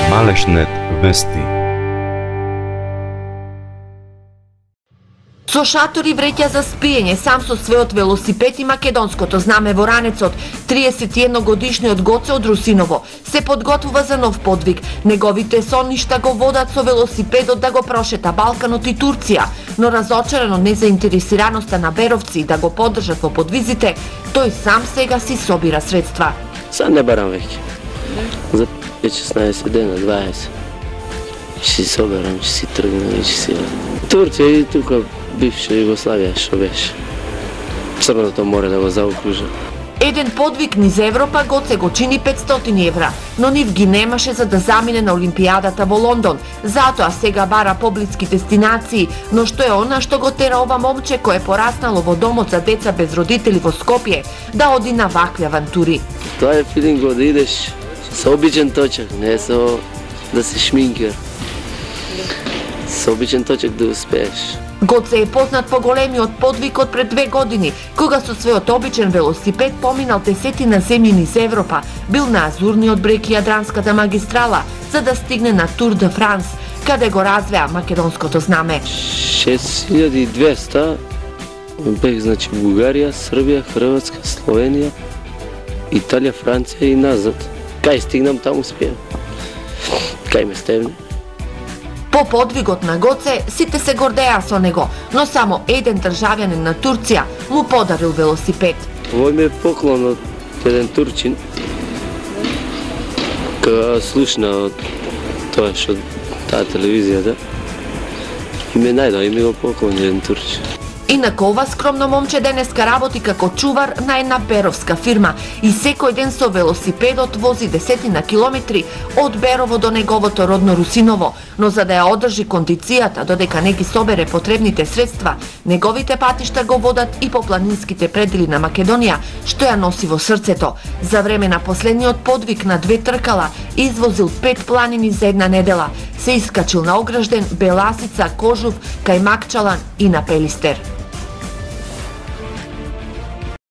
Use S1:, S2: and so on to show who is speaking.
S1: Малешнет вести.
S2: Со шатори вреќа за спиење, сам со својот велосипед и македонското знаме во ранецот, 31-годишниот Гоце од Русиново се подготвува за нов подвиг. Неговите сонништа го водат со велосипедот да го прошета Балканот и Турција, но разочаран од незаинтересираноста на беровци да го поддржат во подвизите, тој сам сега си собира средства.
S3: Сад не барам веќе. За 16 дена, 20. Ќе си соберам, ќе си тргнам и ќе си... Турција и тука бивша Југославија што беше. Црното море да го заокружа.
S2: Еден подвиг низ Европа Гоце го чини 500 евра, но нив ги немаше за да замине на Олимпијадата во Лондон. Затоа сега бара поблиски дестинации, но што е она што го тера ова момче кое е пораснало во домот за деца без родители во Скопје да оди на вакви авантури.
S3: Тоа е филинг да идеш со обичен точак, не со да си шминкер. Со обичен точак да успееш.
S2: Гоце е познат по големиот подвиг од пред 2 години, кога со својот обичен велосипед поминал десетина земји низ Европа, бил на Азурниот брег и Јадранската магистрала, за да стигне на Тур де Франс, каде го развеа македонското знаме.
S3: 6200 бех, значи Бугарија, Србија, Хрватска, Словенија, Италија, Франција и назад. Кај стигнам, таму успеам. Кај ме стевне.
S2: По подвигот на Гоце, сите се гордеа со него, но само еден државјанин на Турција му подарил велосипед.
S3: Овој ме поклон од еден турчин, кога слушна од тоа што таа телевизијата, и ме најдоа и ми го поклон еден турчин.
S2: Инаку ова скромно момче денеска работи како чувар на една беровска фирма и секој ден со велосипедот вози десетина километри од Берово до неговото родно Русиново, но за да ја одржи кондицијата додека не ги собере потребните средства, неговите патишта го водат и по планинските предели на Македонија, што ја носи во срцето. За време на последниот подвиг на 2 тркала извозил 5 планини за една недела, се искачил на Огражден, Беласица, Кожув, кај Макчалан и на Пелистер.